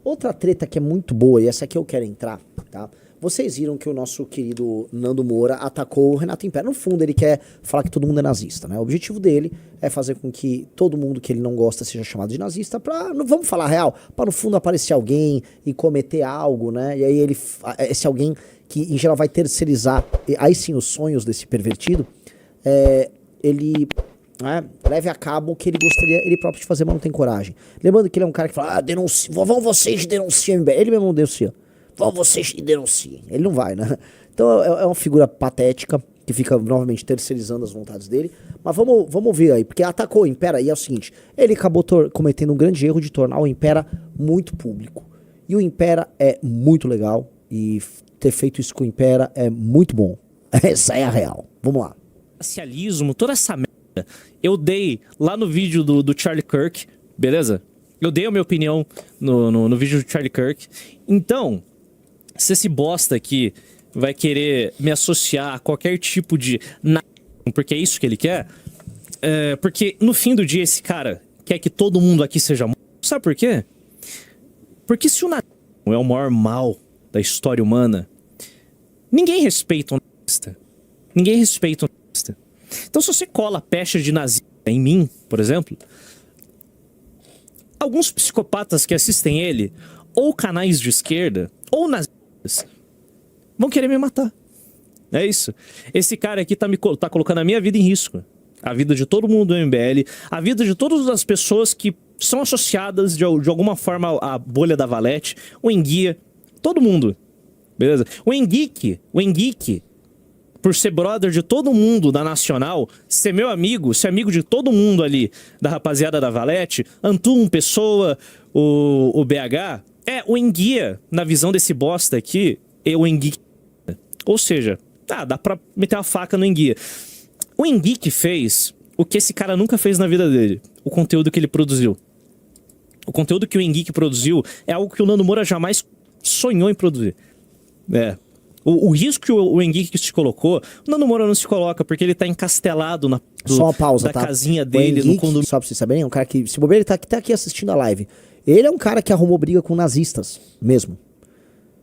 Outra treta que é muito boa, e essa aqui eu quero entrar, tá? Vocês viram que o nosso querido Nando Moura atacou o Renato Império. No fundo, ele quer falar que todo mundo é nazista, né? O objetivo dele é fazer com que todo mundo que ele não gosta seja chamado de nazista pra, não vamos falar real, pra no fundo aparecer alguém e cometer algo, né? E aí ele, esse alguém que em geral vai terceirizar, aí sim os sonhos desse pervertido, ele... leve a cabo o que ele gostaria ele próprio de fazer, mas não tem coragem. Lembrando que ele é um cara que fala, vão vocês denunciar o MBL. Ele mesmo não denuncia. Vão vocês e denunciem. Ele não vai, né? Então é uma figura patética, que fica novamente terceirizando as vontades dele. Mas vamos ver aí, porque atacou o Impera, e é o seguinte, ele acabou cometendo um grande erro de tornar o Impera muito público. E o Impera é muito legal, e ter feito isso com o Impera é muito bom. Essa é a real. Vamos lá. Racialismo, toda essa merda, eu dei lá no vídeo do Charlie Kirk, beleza? Eu dei a minha opinião no vídeo do Charlie Kirk. Então, se esse bosta aqui vai querer me associar a qualquer tipo de... porque é isso que ele quer, porque no fim do dia esse cara quer que todo mundo aqui seja morto. Sabe por quê? Porque se o nazismo é o maior mal da história humana, ninguém respeita o nazista. Ninguém respeita o nazista. Então se você cola a pecha de nazista em mim, por exemplo, alguns psicopatas que assistem ele, ou canais de esquerda, ou nazistas, vão querer me matar. É isso. Esse cara aqui tá colocando a minha vida em risco. A vida de todo mundo do MBL, a vida de todas as pessoas que são associadas de alguma forma à bolha da Valete, o Enguia, todo mundo. Beleza? O Enguique, por ser brother de todo mundo da Nacional, ser meu amigo, ser amigo de todo mundo ali, da rapaziada da Valete, Antum, Pessoa, o BH, o Enguia, na visão desse bosta aqui, o Enguia. Ou seja, dá pra meter a faca no Enguia. O Enguia que fez o que esse cara nunca fez na vida dele, o conteúdo que ele produziu. O conteúdo que o Enguia produziu é algo que o Nando Moura jamais sonhou em produzir. O risco que o Henrique se colocou, o Nando Moura não se coloca, porque ele tá encastelado só uma pausa, da casinha dele Henrique, no condomínio. Só pra vocês saberem, é um cara que, se bobeira, ele tá aqui assistindo a live. Ele é um cara que arrumou briga com nazistas, mesmo.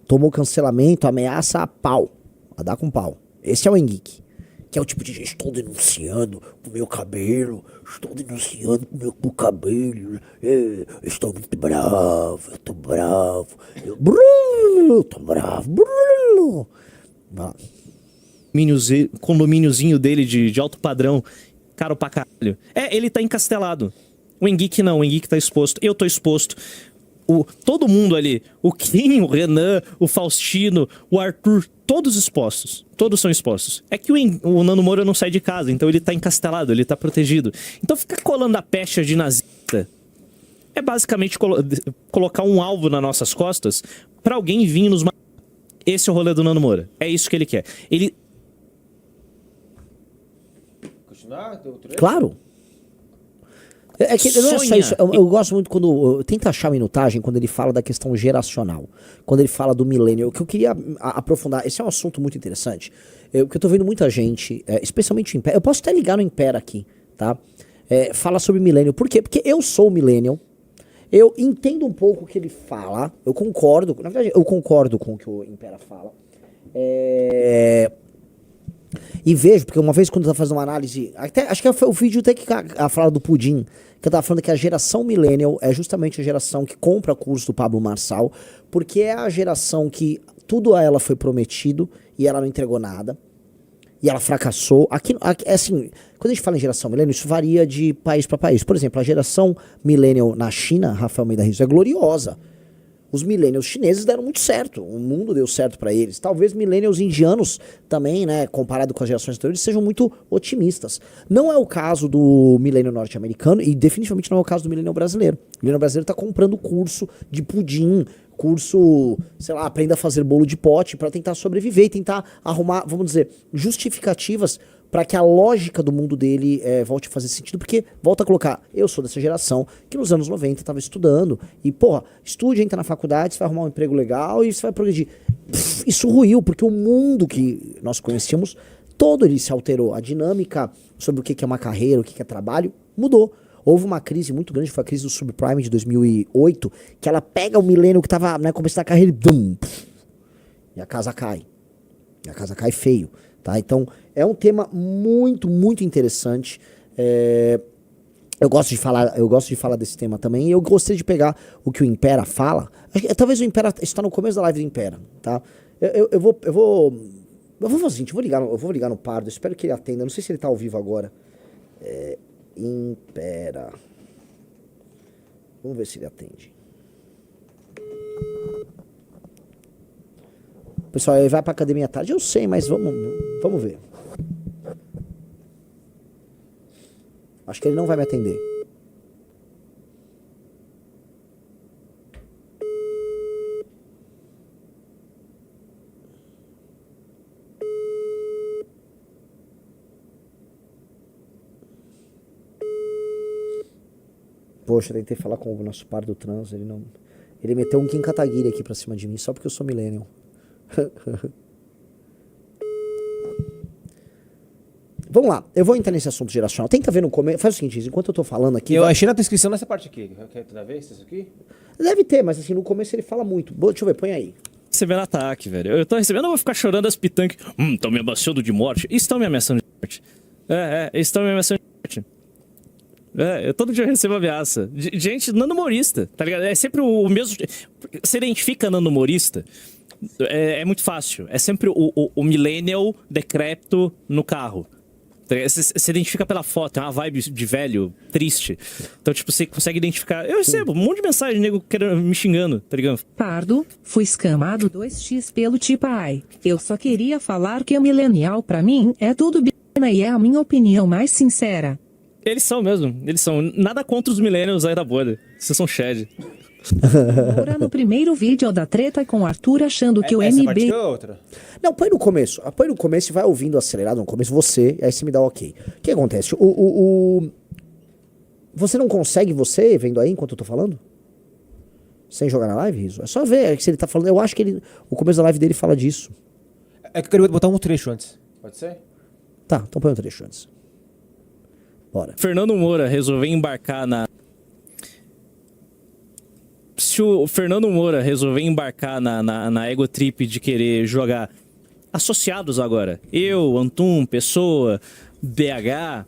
Tomou cancelamento, ameaça a pau. A dar com pau. Esse é o Henrique. Que é o tipo de gente, estou denunciando o meu cabelo, estou denunciando o cabelo, estou muito bravo, eu tô bravo, eu tô bravo, condomíniozinho dele de alto padrão, caro pra caralho. Ele tá encastelado. O Henrique não, o Henrique tá exposto, eu tô exposto. Todo mundo ali, o Kim, o Renan, o Faustino, o Arthur, todos expostos. Todos são expostos. É que o Nando Moura não sai de casa, então ele tá encastelado, ele tá protegido. Então ficar colando a pecha de nazista é basicamente colocar um alvo nas nossas costas pra alguém vir nos matar. Esse é o rolê do Nando Moura. É isso que ele quer. Ele... Continuar? Claro. É que não é só isso. Eu gosto muito quando... Tenta achar a minutagem quando ele fala da questão geracional. Quando ele fala do milênio. O que eu queria aprofundar... Esse é um assunto muito interessante. Porque eu tô vendo muita gente, especialmente o Império... Eu posso até ligar no Império aqui, tá? Fala sobre milênio. Por quê? Porque eu sou millennial. Eu entendo um pouco o que ele fala. Eu concordo. Na verdade, eu concordo com o que o Império fala. E vejo, porque uma vez quando eu tava fazendo uma análise, acho que foi o vídeo até que a fala do Pudim, que eu tava falando que a geração millennial é justamente a geração que compra curso do Pablo Marçal, porque é a geração que tudo a ela foi prometido e ela não entregou nada, e ela fracassou. Aqui assim, quando a gente fala em geração millennial, isso varia de país para país. Por exemplo, a geração millennial na China, Rafael Almeida Rizzo, é gloriosa. Os millennials chineses deram muito certo, o mundo deu certo pra eles. Talvez millennials indianos também, né, comparado com as gerações anteriores, sejam muito otimistas. Não é o caso do millennial norte-americano e definitivamente não é o caso do millennial brasileiro. O millennial brasileiro tá comprando curso de pudim, curso, sei lá, aprenda a fazer bolo de pote pra tentar sobreviver e tentar arrumar, vamos dizer, justificativas para que a lógica do mundo dele volte a fazer sentido, porque, volta a colocar, eu sou dessa geração que nos anos 90 estava estudando, e porra, estude, entra na faculdade, você vai arrumar um emprego legal e você vai progredir. Isso ruiu, porque o mundo que nós conhecíamos, todo ele se alterou, a dinâmica sobre o que é uma carreira, o que é trabalho, mudou. Houve uma crise muito grande, foi a crise do subprime de 2008, que ela pega o milênio que tava, né, começando a carreira e a casa cai. E a casa cai feio, tá? Então, é um tema muito, muito interessante. Eu gosto de falar desse tema também, e eu gostaria de pegar o que o Impera fala. Talvez o Impera está no começo da live do Impera, tá? Eu vou fazer o seguinte, eu vou ligar no Pardo, espero que ele atenda, não sei se ele tá ao vivo agora. Impera. Vamos ver se ele atende. Pessoal, ele vai pra academia à tarde, eu sei, mas vamos ver. Acho que ele não vai me atender. Poxa, tentei falar com o nosso par do trans, ele não... Ele meteu um Kim Kataguiri aqui pra cima de mim, só porque eu sou millennial. Vamos lá, eu vou entrar nesse assunto geracional. Tenta ver no começo. Faz o seguinte, enquanto eu tô falando aqui. Eu achei na descrição nessa parte aqui. Quer toda vez isso aqui? Deve ter, mas assim, no começo ele fala muito. Deixa eu ver, põe aí. Recebendo ataque, velho. Eu tô recebendo, eu vou ficar chorando as pitanques. Estão me ameaçando de morte. Estão me ameaçando de morte. Estão me ameaçando de morte. Eu todo dia recebo ameaça. De gente nano-humorista, tá ligado? É sempre o mesmo. Você identifica nano-humorista? É muito fácil. É sempre o millennial decrépito no carro. Você identifica pela foto, é uma vibe de velho, triste. Então, tipo, você consegue identificar. Eu recebo um monte de mensagem, nego me xingando, tá ligado? Pardo, fui escamado 2x pelo Tipai. Eu só queria falar que o millennial pra mim é tudo bina e é a minha opinião mais sincera. Eles são mesmo, eles são. Nada contra os millennials aí da bolha. Vocês são shed. Moura no primeiro vídeo da treta com o Arthur achando que o Essa MB... parte é outra. Não, põe no começo. Põe no começo e vai ouvindo acelerado no começo, você, aí você me dá o ok. O que acontece? Você não consegue, vendo aí enquanto eu tô falando? Sem jogar na live, Riso? É só ver se ele tá falando. Eu acho que o começo da live dele fala disso. É que eu queria botar um trecho antes. Pode ser? Tá, então põe um trecho antes. Bora. Fernando Moura resolveu embarcar na... Se o Fernando Moura resolver embarcar na ego trip de querer jogar associados agora, eu, Antum, Pessoa, BH,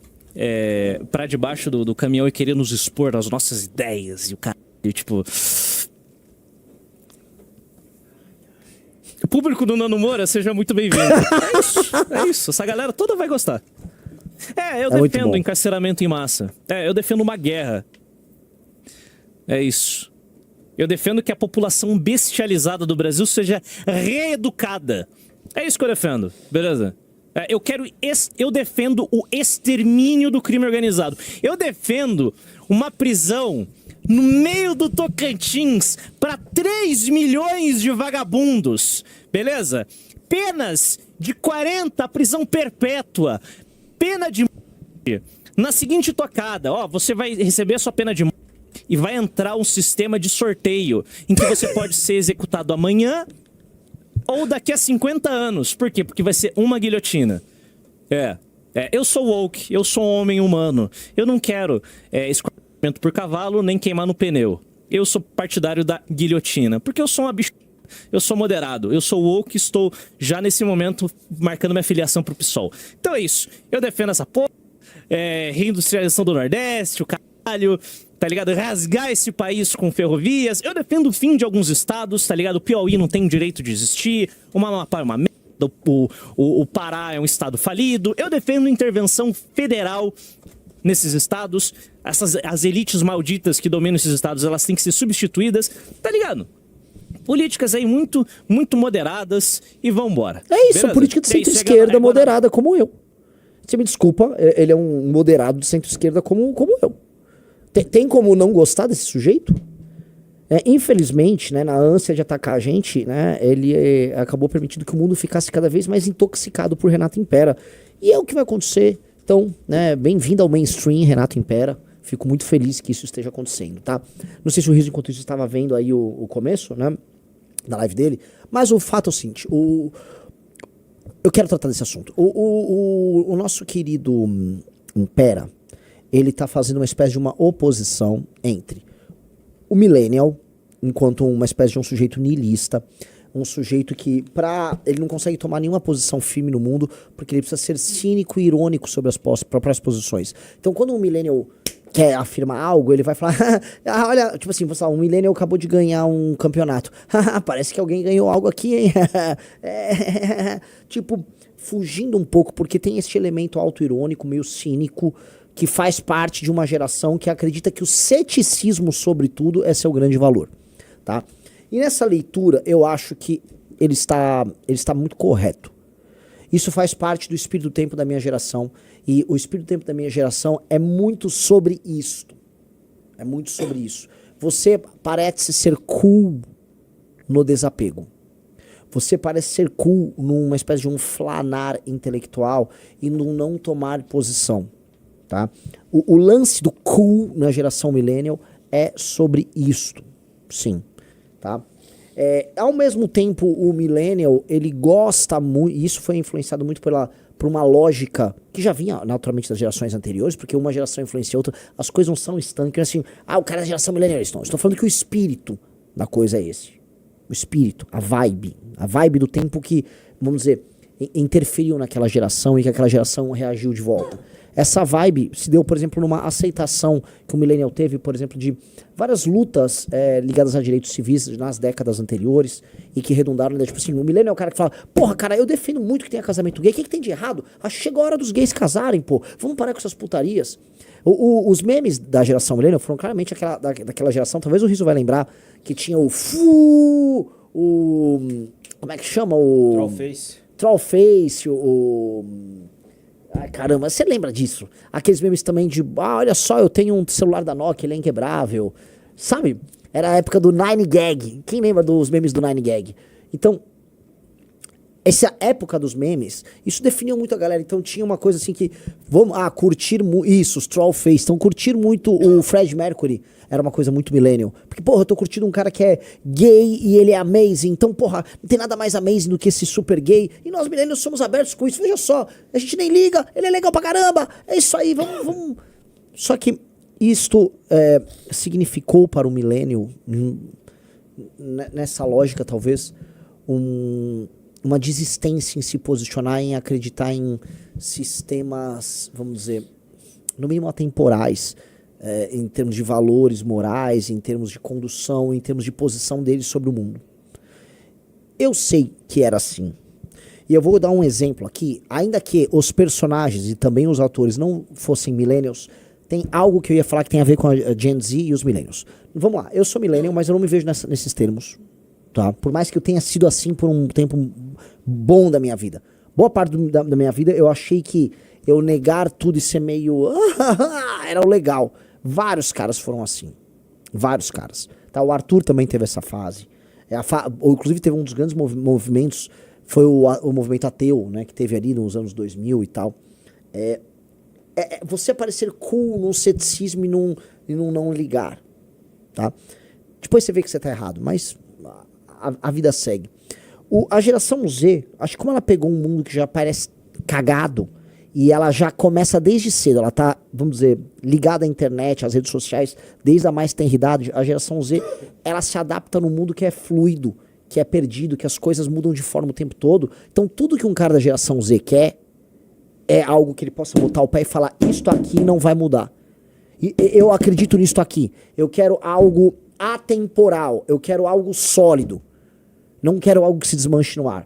pra debaixo do caminhão e querer nos expor as nossas ideias e o cara, tipo... O público do Nano Moura, seja muito bem-vindo. É isso. Essa galera toda vai gostar. Eu defendo encarceramento em massa. Eu defendo uma guerra. É isso. Eu defendo que a população bestializada do Brasil seja reeducada. É isso que eu defendo, beleza? Eu defendo o extermínio do crime organizado. Eu defendo uma prisão no meio do Tocantins para 3 milhões de vagabundos, beleza? Penas de 40, prisão perpétua, pena de morte. Na seguinte tocada, você vai receber a sua pena de morte e vai entrar um sistema de sorteio em que você pode ser executado amanhã ou daqui a 50 anos. Por quê? Porque vai ser uma guilhotina. Eu sou woke, eu sou um homem humano. Eu não quero escorrimento por cavalo, nem queimar no pneu. Eu sou partidário da guilhotina, porque eu sou uma bicha. Eu sou moderado, eu sou woke, estou já nesse momento marcando minha filiação pro PSOL. Então é isso, eu defendo essa porra, reindustrialização do Nordeste, o caralho, tá ligado? Rasgar esse país com ferrovias. Eu defendo o fim de alguns estados, tá ligado? O Piauí não tem direito de existir, o Amapá é uma merda, o Pará é um estado falido. Eu defendo intervenção federal nesses estados. As elites malditas que dominam esses estados, elas têm que ser substituídas, tá ligado? Políticas aí muito, muito moderadas e vambora. É isso, a política de centro-esquerda moderada como eu. Você me desculpa, ele é um moderado de centro-esquerda como eu. Tem como não gostar desse sujeito? Infelizmente, né, na ânsia de atacar a gente, né, ele acabou permitindo que o mundo ficasse cada vez mais intoxicado por Renato Impera. E é o que vai acontecer. Então, né, bem-vindo ao mainstream, Renato Impera. Fico muito feliz que isso esteja acontecendo, tá? Não sei se o Riso, enquanto isso, estava vendo aí o começo, né, da live dele, mas o fato é o seguinte, eu quero tratar desse assunto. O nosso querido Impera, ele tá fazendo uma espécie de uma oposição entre o millennial, enquanto uma espécie de um sujeito niilista, um sujeito que ele não consegue tomar nenhuma posição firme no mundo, porque ele precisa ser cínico e irônico sobre as próprias posições. Então, quando um millennial quer afirmar algo, ele vai falar, olha, tipo assim, um millennial acabou de ganhar um campeonato. Parece que alguém ganhou algo aqui, hein? Tipo, fugindo um pouco, porque tem este elemento auto-irônico, meio cínico, que faz parte de uma geração que acredita que o ceticismo sobre tudo é seu grande valor, tá? E nessa leitura, eu acho que ele está muito correto. Isso faz parte do espírito do tempo da minha geração. E o espírito do tempo da minha geração é muito sobre isto. É muito sobre isso. Você parece ser cool no desapego. Você parece ser cool numa espécie de um flanar intelectual e no não tomar posição. Tá? O lance do cool na geração millennial é sobre isto. Sim. Tá? Ao mesmo tempo, o millennial, ele gosta muito, e isso foi influenciado muito por uma lógica que já vinha naturalmente das gerações anteriores, porque uma geração influencia a outra, as coisas não são estanques, assim, o cara é da geração millennial, não. Estou falando que o espírito da coisa é esse. O espírito, a vibe do tempo que, vamos dizer, interferiu naquela geração e que aquela geração reagiu de volta. Essa vibe se deu, por exemplo, numa aceitação que o millennial teve, por exemplo, de várias lutas ligadas a direitos civis nas décadas anteriores e que redundaram, tipo assim, o millennial é o cara que fala, porra, cara, eu defendo muito que tenha casamento gay, o que tem de errado? Acho que chegou a hora dos gays casarem, pô, vamos parar com essas putarias. Os memes da geração millennial foram claramente daquela geração, talvez o Rizzo vai lembrar, que tinha como é que chama? Trollface, Ai, caramba, você lembra disso? Aqueles memes também de, olha só, eu tenho um celular da Nokia, ele é inquebrável. Sabe? Era a época do 9gag. Quem lembra dos memes do 9gag? Então, essa época dos memes, isso definiu muito a galera. Então tinha uma coisa assim que, vamos, curtir isso, os Trollface. Então curtir muito o Fred Mercury era uma coisa muito millennial. Porque, porra, eu tô curtindo um cara que é gay e ele é amazing. Então, porra, não tem nada mais amazing do que esse super gay. E nós millennials somos abertos com isso. Veja só, a gente nem liga, ele é legal pra caramba. É isso aí, vamos. Só que isto significou para o millennial, nessa lógica talvez, uma desistência em se posicionar, em acreditar em sistemas, vamos dizer, no mínimo atemporais, em termos de valores morais, em termos de condução, em termos de posição deles sobre o mundo. Eu sei que era assim. E eu vou dar um exemplo aqui, ainda que os personagens e também os autores não fossem millennials, tem algo que eu ia falar que tem a ver com a Gen Z e os millennials. Vamos lá, eu sou millennial, mas eu não me vejo nesses termos. Tá? Por mais que eu tenha sido assim por um tempo bom da minha vida. Boa parte da minha vida eu achei que eu negar tudo e ser meio... era o legal. Vários caras foram assim. Vários caras. Tá? O Arthur também teve essa fase. Inclusive teve um dos grandes movimentos, foi o movimento ateu, né, que teve ali nos anos 2000 e tal. Você parecer cool num ceticismo e num não ligar. Tá? Depois você vê que você tá errado, mas... A vida segue. A geração Z, acho que como ela pegou um mundo que já parece cagado, e ela já começa desde cedo, ela tá, vamos dizer, ligada à internet, às redes sociais, desde a mais tenra idade, a geração Z, ela se adapta num mundo que é fluido, que é perdido, que as coisas mudam de forma o tempo todo. Então tudo que um cara da geração Z quer é algo que ele possa botar o pé e falar, isto aqui não vai mudar. E eu acredito nisto aqui. Eu quero algo atemporal, eu quero algo sólido. Não quero algo que se desmanche no ar.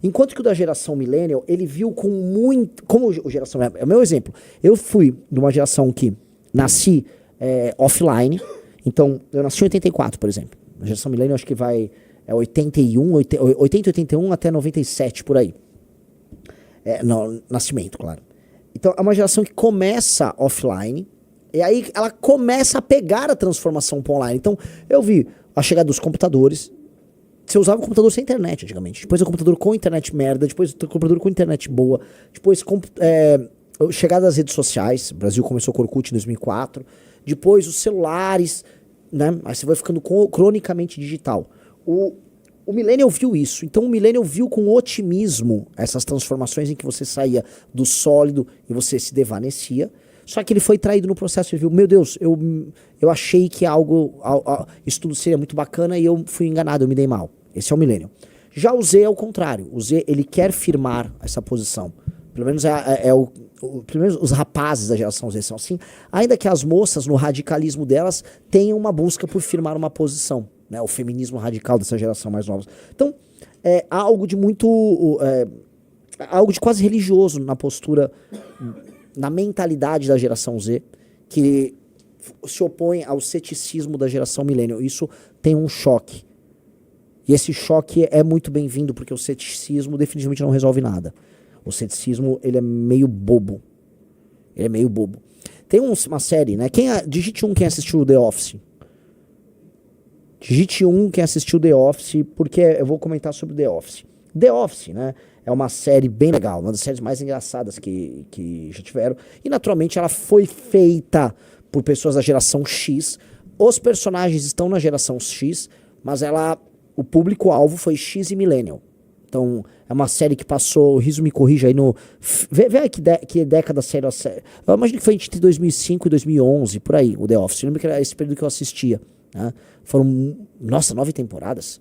Enquanto que o da geração millennial, ele viu com muito... Como a geração... É o meu exemplo. Eu fui de uma geração que nasci offline. Então, eu nasci em 84, por exemplo. A geração millennial acho que vai... 80 e 81 até 97, por aí. No nascimento, claro. Então, é uma geração que começa offline. E aí, ela começa a pegar a transformação para online. Então, eu vi a chegada dos computadores... Você usava o computador sem internet antigamente. Depois o computador com internet merda. Depois o computador com internet boa. Depois chegada das redes sociais. O Brasil começou com o Orkut em 2004. Depois os celulares. Né? Aí você vai ficando cronicamente digital. O millennial viu isso. Então o millennial viu com otimismo essas transformações em que você saía do sólido e você se desvanecia. Só que ele foi traído no processo. Ele viu, meu Deus, eu achei que isso tudo seria muito bacana e eu fui enganado, eu me dei mal. Esse é o Millennial. Já o Z é o contrário. O Z, ele quer firmar essa posição. Pelo menos pelo menos os rapazes da geração Z são assim. Ainda que as moças, no radicalismo delas, tenham uma busca por firmar uma posição. Né? O feminismo radical dessa geração mais nova. Então, há algo de muito... algo de quase religioso na postura, na mentalidade da geração Z, que se opõe ao ceticismo da geração millennial. Isso tem um choque. E esse choque é muito bem-vindo, porque o ceticismo definitivamente não resolve nada. O ceticismo, ele é meio bobo. Ele é meio bobo. Tem uma série, né? Digite quem assistiu The Office. Digite quem assistiu The Office, porque eu vou comentar sobre The Office. The Office, né? É uma série bem legal, uma das séries mais engraçadas que já tiveram. E, naturalmente, ela foi feita por pessoas da geração X. Os personagens estão na geração X, mas o público-alvo foi X e Millennial. Então, é uma série que passou, o Riso me corrija aí no... Vê aí que década a série... Eu imagino que foi entre 2005 e 2011, por aí, o The Office. Eu lembro que era esse período que eu assistia. Né? Foram, 9 temporadas.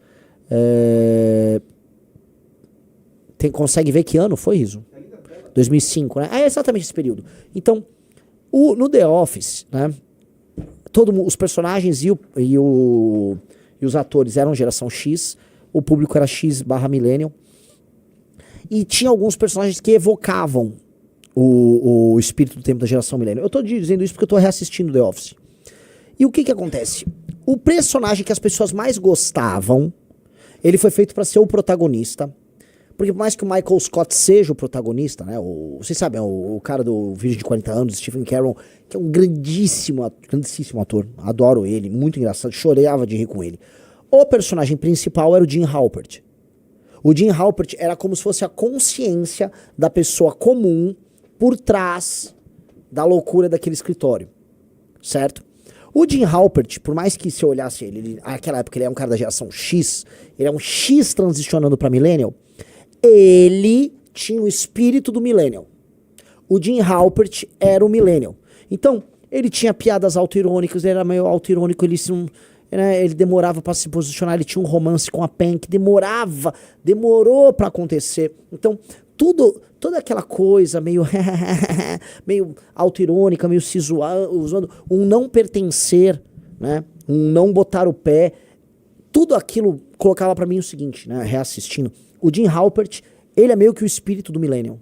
Consegue ver que ano foi, Riso? 2005, né? É exatamente esse período. Então, no The Office, né? Os personagens e os atores eram geração X, o público era X/Millennial, e tinha alguns personagens que evocavam o espírito do tempo da geração Millennial. Eu tô dizendo isso porque eu tô reassistindo The Office. E o que acontece? O personagem que as pessoas mais gostavam, ele foi feito para ser o protagonista, porque por mais que o Michael Scott seja o protagonista, né? Vocês sabem, o cara do Vídeo de 40 anos, Stephen Carell, que é um grandíssimo ator. Adoro ele, muito engraçado, chorava de rir com ele. O personagem principal era o Jim Halpert. O Jim Halpert era como se fosse a consciência da pessoa comum por trás da loucura daquele escritório. Certo? O Jim Halpert, por mais que se eu olhasse ele, naquela época ele é um cara da geração X, ele é um X transicionando para Millennial, ele tinha o espírito do Millennial. O Jim Halpert era o Millennial. Então, ele tinha piadas autoirônicas, ele era meio autoirônico, ele demorava para se posicionar, ele tinha um romance com a Pen que demorou para acontecer. Então, toda aquela coisa meio meio autoirônica, meio se zoando, um não pertencer, né? Um não botar o pé, tudo aquilo colocava para mim o seguinte, né? Reassistindo, o Jim Halpert, ele é meio que o espírito do Millennial.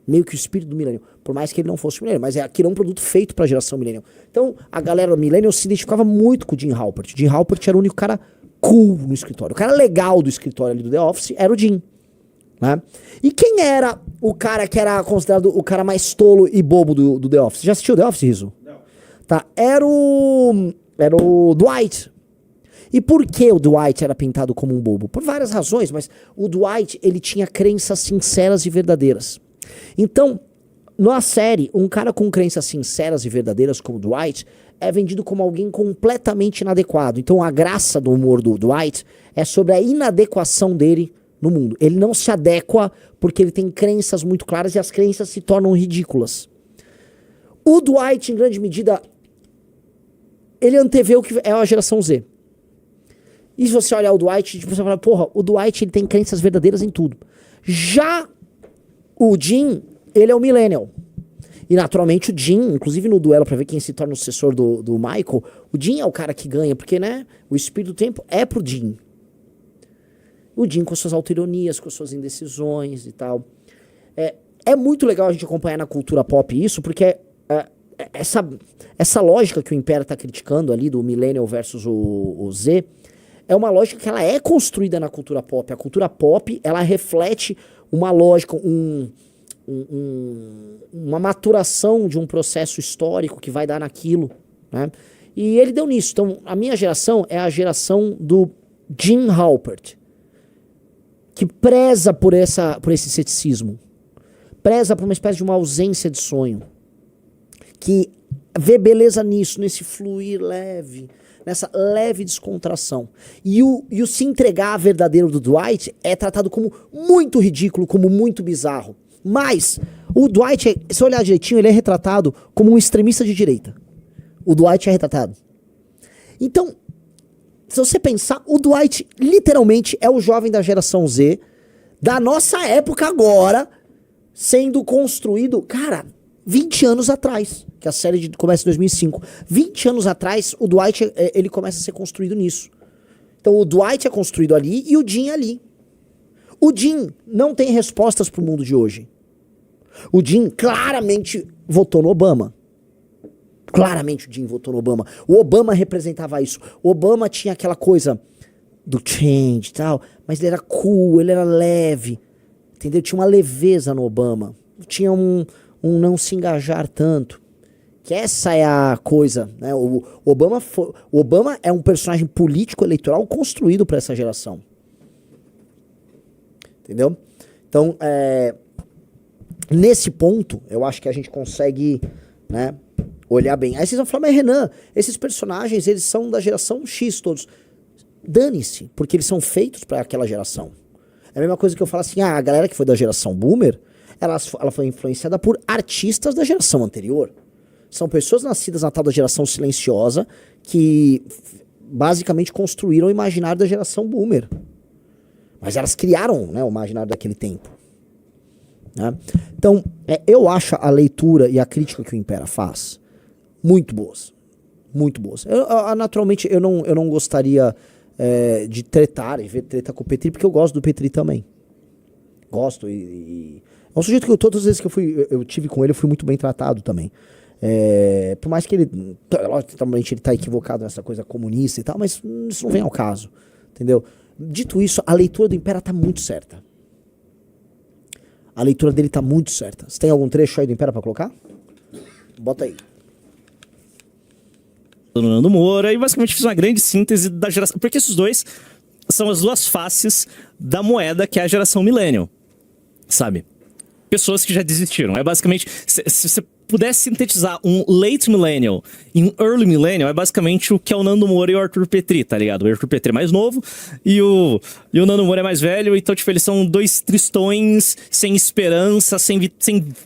Meio que o espírito do Millennial. Por mais que ele não fosse Millennial, mas aquilo é um produto feito pra geração Millennial. Então, a galera Millennial se identificava muito com o Jim Halpert. O Jim Halpert era o único cara cool no escritório. O cara legal do escritório ali do The Office era o Jim. Né? E quem era o cara que era considerado o cara mais tolo e bobo do The Office? Já assistiu The Office, Rizzo? Não. Tá, era o Dwight. E por que o Dwight era pintado como um bobo? Por várias razões, mas o Dwight, ele tinha crenças sinceras e verdadeiras. Então, na série, um cara com crenças sinceras e verdadeiras como o Dwight é vendido como alguém completamente inadequado. Então, a graça do humor do Dwight é sobre a inadequação dele no mundo. Ele não se adequa porque ele tem crenças muito claras e as crenças se tornam ridículas. O Dwight, em grande medida, ele antevê o que é a geração Z. E se você olhar o Dwight, você fala, porra, o Dwight ele tem crenças verdadeiras em tudo. Já o Jim, ele é o Millennial. E naturalmente o Jim, inclusive no duelo pra ver quem se torna o sucessor do Michael, o Jim é o cara que ganha, porque, né, o espírito do tempo é pro Jim. O Jim com suas autoironias, com suas indecisões e tal. É muito legal a gente acompanhar na cultura pop isso, porque essa lógica que o Império tá criticando ali, do Millennial versus o Z, é uma lógica que ela é construída na cultura pop. A cultura pop, ela reflete uma lógica, uma maturação de um processo histórico que vai dar naquilo, né? E ele deu nisso. Então, a minha geração é a geração do Jim Halpert, que preza por esse ceticismo, preza por uma espécie de uma ausência de sonho, que vê beleza nisso, nesse fluir leve, nessa leve descontração. E o se entregar verdadeiro do Dwight é tratado como muito ridículo, como muito bizarro. Mas o Dwight, se olhar direitinho, ele é retratado como um extremista de direita. O Dwight é retratado. Então, se você pensar, o Dwight literalmente é o jovem da geração Z, da nossa época agora, sendo construído, cara, 20 anos atrás, que a série começa em 2005. 20 anos atrás, o Dwight, ele começa a ser construído nisso. Então o Dwight é construído ali e o Jim ali. O Jim não tem respostas pro mundo de hoje. O Jim claramente votou no Obama. Claramente o Jim votou no Obama. O Obama representava isso. O Obama tinha aquela coisa do change e tal, mas ele era cool, ele era leve. Entendeu? Tinha uma leveza no Obama. Tinha um não se engajar tanto. Que essa é a coisa, né? O Obama é um personagem político eleitoral construído para essa geração. Entendeu? Então, nesse ponto, eu acho que a gente consegue, né, olhar bem. Aí vocês vão falar, mas Renan, esses personagens, eles são da geração X todos. Dane-se, porque eles são feitos para aquela geração. É a mesma coisa que eu falo assim, a galera que foi da geração Boomer, ela foi influenciada por artistas da geração anterior. São pessoas nascidas na tal da geração silenciosa que basicamente construíram o imaginário da geração Boomer. Mas elas criaram, né, o imaginário daquele tempo. Né? Então, eu acho a leitura e a crítica que o Impera faz muito boas. Muito boas. Naturalmente, eu não gostaria de tretar e ver treta com o Petri, porque eu gosto do Petri também. Gosto e é um sujeito que todas as vezes que eu tive com ele, eu fui muito bem tratado também. Por mais que ele, logicamente, ele tá equivocado nessa coisa comunista e tal, mas isso não vem ao caso, entendeu? Dito isso, a leitura do Impera tá muito certa. A leitura dele tá muito certa. Você tem algum trecho aí do Impera pra colocar? Bota aí. Do Nando Moura, e basicamente fiz uma grande síntese da geração, porque esses dois são as duas faces da moeda que é a geração millennial, sabe? Pessoas que já desistiram. É basicamente, se você pudesse sintetizar um late millennial e um early millennial, é basicamente o que é o Nando Moura e o Arthur Petri, tá ligado? O Arthur Petri é mais novo e o Nando Moura é mais velho, então, tipo, eles são dois tristões, sem esperança, sem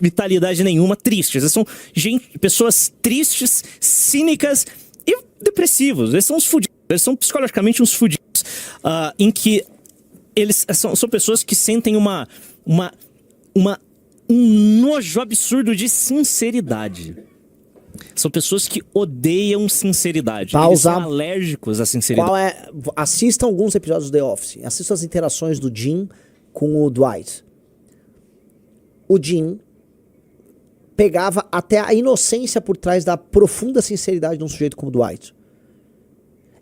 vitalidade nenhuma, tristes. Eles são pessoas tristes, cínicas e depressivos. Eles são uns fudidos, eles são psicologicamente uns fudidos, em que eles são pessoas que sentem um nojo absurdo de sinceridade. São pessoas que odeiam sinceridade. Pausa. Eles são alérgicos à sinceridade. Assistam alguns episódios do The Office. Assistam as interações do Jim com o Dwight. O Jim pegava até a inocência por trás da profunda sinceridade de um sujeito como o Dwight.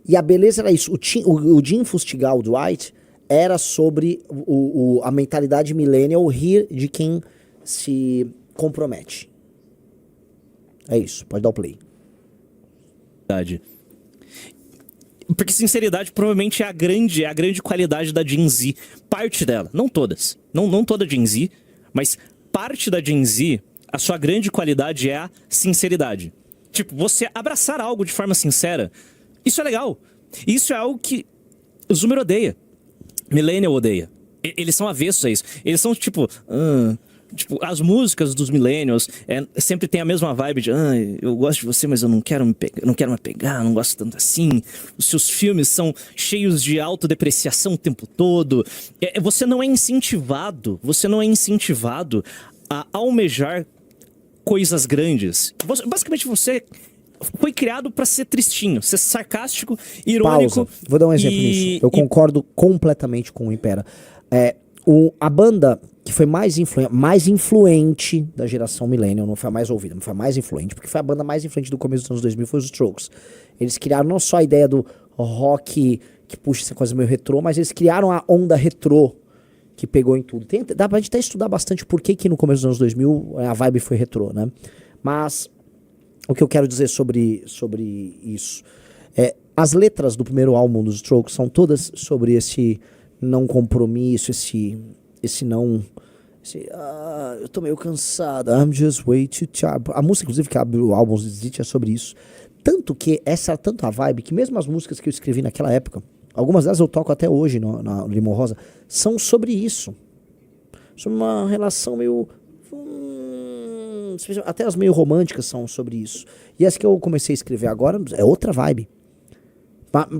E a beleza era isso. O Jim fustigar o Dwight era sobre a mentalidade millennial rir de quem se compromete. É isso, pode dar o play. Porque sinceridade provavelmente é a grande qualidade da Gen Z. Parte dela, não todas. Não toda Gen Z, mas parte da Gen Z, a sua grande qualidade é a sinceridade. Tipo, você abraçar algo de forma sincera, isso é legal. Isso é algo que o Zoomer odeia. Millennial odeia. Eles são avessos a isso. Eles são tipo... as músicas dos millennials sempre tem a mesma vibe de eu gosto de você, mas eu não quero me pegar, não gosto tanto assim. Os seus filmes são cheios de autodepreciação o tempo todo. Você não é incentivado a almejar coisas grandes. Basicamente você foi criado pra ser tristinho, ser sarcástico, irônico. Pausa. Vou dar um exemplo nisso. Eu concordo completamente com o Impera. A banda que foi mais influente da geração millennial, não foi a mais ouvida, mas foi a mais influente, porque foi a banda mais influente do começo dos anos 2000, foi os Strokes. Eles criaram não só a ideia do rock que puxa essa coisa meio retrô, mas eles criaram a onda retrô que pegou em tudo. Dá pra gente até estudar bastante por que no começo dos anos 2000 a vibe foi retrô, né? Mas o que eu quero dizer sobre isso as letras do primeiro álbum dos Strokes são todas sobre esse não compromisso, eu tô meio cansado, I'm just way too tired. A música, inclusive, que abre o álbum é sobre isso. Tanto que essa era tanto a vibe que mesmo as músicas que eu escrevi naquela época, algumas delas eu toco até hoje no Limão Rosa, são sobre isso. Sobre uma relação meio Até as meio românticas são sobre isso. E essa que eu comecei a escrever agora é outra vibe.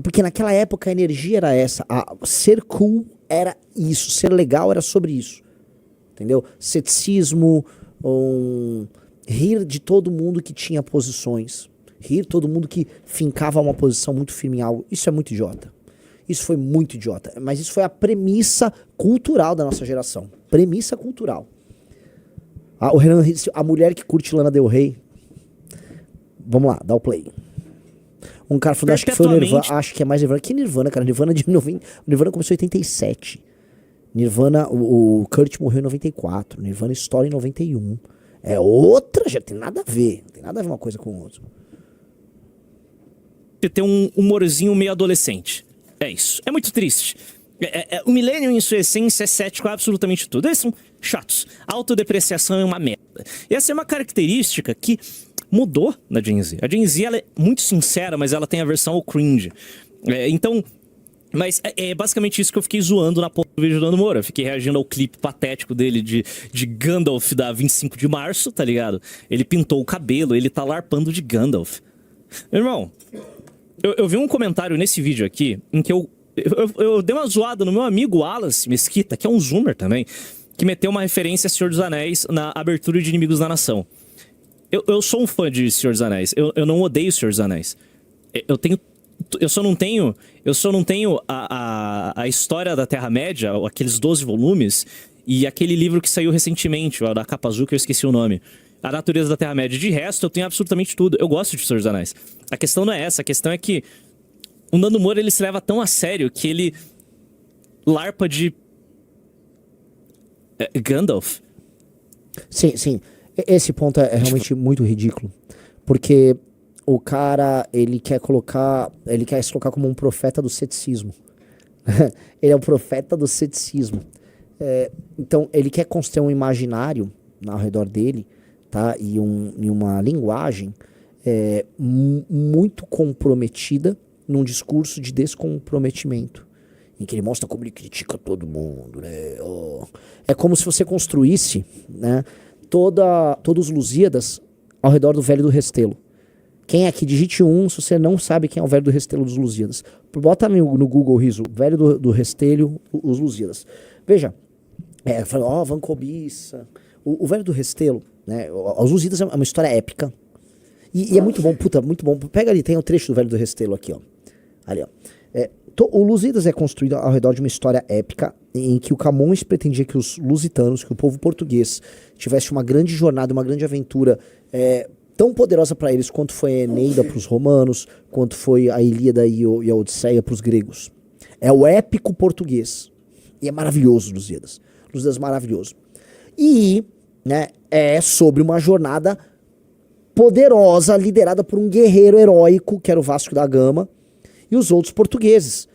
Porque naquela época a energia era essa. Ser cool era isso. Ser legal era sobre isso. Entendeu? Ceticismo, rir de todo mundo que tinha posições. Rir de todo mundo que fincava uma posição muito firme em algo. Isso é muito idiota. Isso foi muito idiota. Mas isso foi a premissa cultural da nossa geração. Premissa cultural. A mulher que curte Lana Del Rey. Vamos lá, dá o play. Um cara falando, acho que foi o Nirvana. Acho que é mais Nirvana. Que Nirvana, cara? Nirvana de 90. Nirvana começou em 87. Nirvana, o Kurt morreu em 94. Nirvana estoura em 91. É outra, já tem nada a ver. Não tem nada a ver uma coisa com outra. Ter um humorzinho meio adolescente. É isso. É muito triste. O millennial, em sua essência, é cético a absolutamente tudo. Eles são chatos. A autodepreciação é uma merda. E essa é uma característica que mudou na Gen Z. A Gen Z ela é muito sincera, mas ela tem a versão ao cringe. Mas é basicamente isso que eu fiquei zoando na porra do vídeo do Nando Moura. Eu fiquei reagindo ao clipe patético dele de Gandalf da 25 de março, tá ligado? Ele pintou o cabelo, ele tá larpando de Gandalf. Meu irmão, eu vi um comentário nesse vídeo aqui em que eu dei uma zoada no meu amigo Wallace Mesquita, que é um zoomer também, que meteu uma referência a Senhor dos Anéis na abertura de Inimigos da Nação. Eu sou um fã de Senhor dos Anéis. Eu não odeio Senhor dos Anéis. Eu só não tenho a história da Terra-média, aqueles 12 volumes, e aquele livro que saiu recentemente, o da capa azul, que eu esqueci o nome. A natureza da Terra-média. De resto, eu tenho absolutamente tudo. Eu gosto de Senhor dos Anéis. A questão não é essa. A questão é que o Nando Moura, ele se leva tão a sério que ele larpa de Gandalf. Sim, sim. Esse ponto é realmente muito ridículo. Porque o cara, ele quer se colocar como um profeta do ceticismo. Ele é o profeta do ceticismo. Então, ele quer construir um imaginário ao redor dele, tá? E uma linguagem muito comprometida num discurso de descomprometimento, em que ele mostra como ele critica todo mundo, né? É como se você construísse, né, todos os Lusíadas ao redor do Velho do Restelo. Quem aqui digite se você não sabe quem é o Velho do Restelo dos Lusíadas. Bota no Google, Riso, Velho do Restelo, os Lusíadas. Veja, Van Cobiça, o Velho do Restelo, né, os Lusíadas é uma história épica. E é muito bom, muito bom. Pega ali, tem o trecho do Velho do Restelo aqui, ó. Ali, ó. O Lusíadas é construído ao redor de uma história épica em que o Camões pretendia que os lusitanos, que o povo português, tivesse uma grande jornada, uma grande aventura tão poderosa para eles quanto foi a Eneida para os romanos, quanto foi a Ilíada e a Odisseia para os gregos. É o épico português. E é maravilhoso, Lusíadas. Lusíadas maravilhoso. E, né, é sobre uma jornada poderosa, liderada por um guerreiro heróico, que era o Vasco da Gama, e os outros portugueses.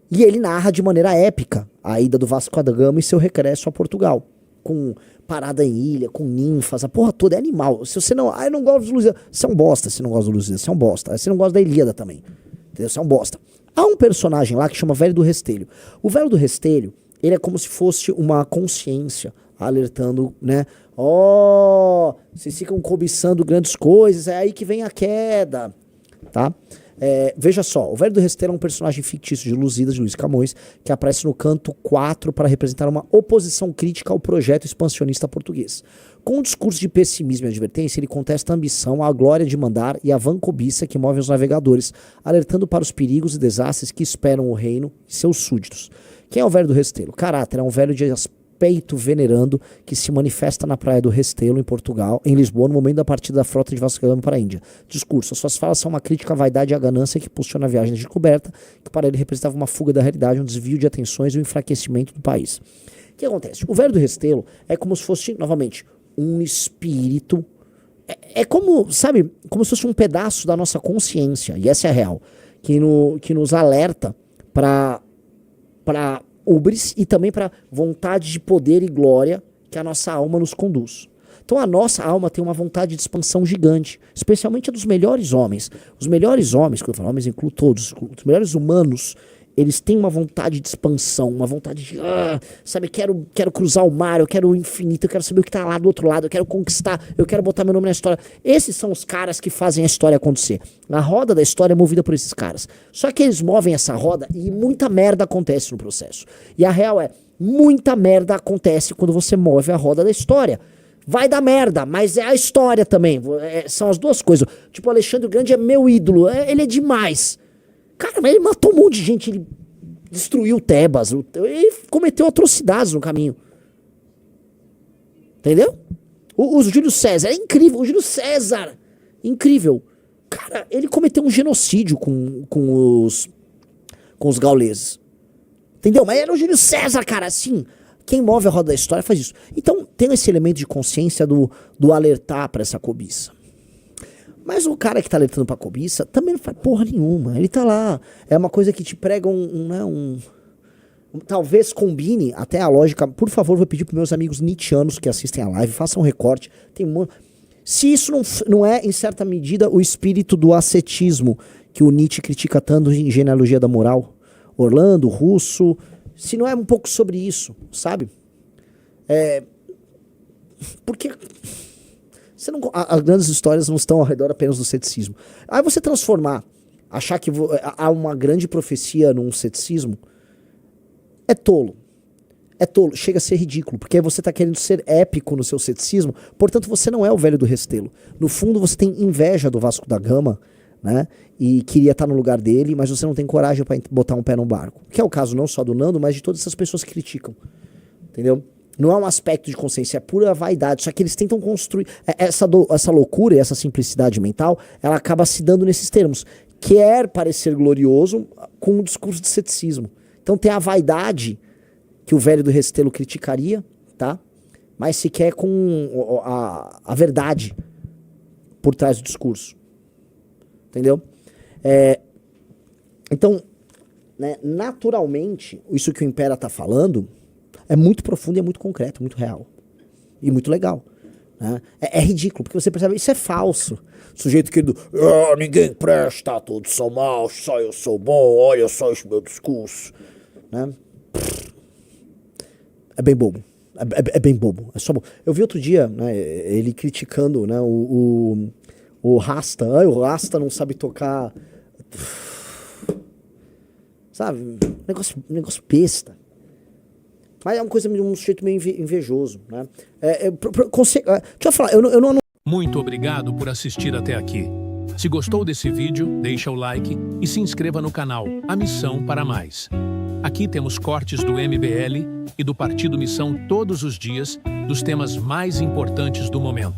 E ele narra de maneira épica a ida do Vasco da Gama e seu regresso a Portugal. Com parada em ilha, com ninfas, a porra toda é animal. Se você não... eu não gosto dos Lusíadas. Você é um bosta se não gosta do Lusíadas. Você é um bosta. Você não gosta da Ilíada também. Entendeu? Você é um bosta. Há um personagem lá que chama Velho do Restelho. O Velho do Restelho, ele é como se fosse uma consciência alertando, né? Vocês ficam cobiçando grandes coisas, é aí que vem a queda, tá? Veja só, o Velho do Restelo é um personagem fictício de Lusíadas, de Luís Camões, que aparece no canto 4 para representar uma oposição crítica ao projeto expansionista português. Com um discurso de pessimismo e advertência, ele contesta a ambição, a glória de mandar e a vancobiça que move os navegadores, alertando para os perigos e desastres que esperam o reino e seus súditos. Quem é o Velho do Restelo? Caráter, é um velho de aspecto venerando que se manifesta na praia do Restelo, em Portugal, em Lisboa, no momento da partida da frota de Vasco da Gama para a Índia. Discurso. As suas falas são uma crítica à vaidade e à ganância que impulsiona a viagem de descoberta, que para ele representava uma fuga da realidade, um desvio de atenções e um enfraquecimento do país. O que acontece? O Velho do Restelo é como se fosse, novamente, um espírito. É como, sabe, como se fosse um pedaço da nossa consciência, e essa é a real, que nos alerta para ubris e também para vontade de poder e glória que a nossa alma nos conduz. Então a nossa alma tem uma vontade de expansão gigante, especialmente a dos melhores homens. Os melhores homens, quando eu falo homens, incluo todos, os melhores humanos, eles têm uma vontade de expansão, uma vontade de, sabe, quero cruzar o mar, eu quero o infinito, eu quero saber o que tá lá do outro lado, eu quero conquistar, eu quero botar meu nome na história. Esses são os caras que fazem a história acontecer. A roda da história é movida por esses caras. Só que eles movem essa roda e muita merda acontece no processo. E a real é, muita merda acontece quando você move a roda da história. Vai dar merda, mas é a história também. São as duas coisas. Tipo, o Alexandre o Grande é meu ídolo, ele é demais. Cara, mas ele matou um monte de gente, ele destruiu Tebas, ele cometeu atrocidades no caminho. Entendeu? O Júlio César é incrível, o Júlio César, incrível. Cara, ele cometeu um genocídio com os gauleses. Entendeu? Mas era o Júlio César, cara, assim. Quem move a roda da história faz isso. Então, tem esse elemento de consciência do alertar pra essa cobiça. Mas o cara que tá alertando pra cobiça também não faz porra nenhuma. Ele tá lá. É uma coisa que te prega talvez combine até a lógica. Por favor, vou pedir pros meus amigos nietzschianos que assistem a live, façam um recorte. Se isso não é, em certa medida, o espírito do ascetismo que o Nietzsche critica tanto em Genealogia da Moral. Orlando, Russo. Se não é um pouco sobre isso, sabe? Porque as grandes histórias não estão ao redor apenas do ceticismo. Aí você achar que há uma grande profecia num ceticismo, é tolo. É tolo, chega a ser ridículo, porque você está querendo ser épico no seu ceticismo, portanto você não é o velho do Restelo. No fundo você tem inveja do Vasco da Gama, né? E queria estar no lugar dele, mas você não tem coragem para botar um pé no barco. Que é o caso não só do Nando, mas de todas essas pessoas que criticam. Entendeu? Não é um aspecto de consciência, é pura vaidade. Só que eles tentam construir essa loucura e essa simplicidade mental, ela acaba se dando nesses termos. Quer parecer glorioso com um discurso de ceticismo. Então tem a vaidade que o velho do Restelo criticaria, tá? Mas se quer com a verdade por trás do discurso. Entendeu? Então, né, naturalmente, isso que o Impera tá falando é muito profundo e é muito concreto, muito real. E muito legal. Né? É ridículo, porque você percebe, isso é falso. O sujeito querido, ninguém presta, todos são maus, só eu sou bom, olha só esse meu discurso. Né? É bem bobo. É bem bobo. É só bobo. Eu vi outro dia, né, ele criticando, né, o Rasta. O Rasta não sabe tocar. Sabe? Negócio besta. Mas é uma coisa, um sujeito meio invejoso, né? Deixa eu falar, eu não... Muito obrigado por assistir até aqui. Se gostou desse vídeo, deixa o like e se inscreva no canal A Missão para Mais. Aqui temos cortes do MBL e do Partido Missão todos os dias dos temas mais importantes do momento.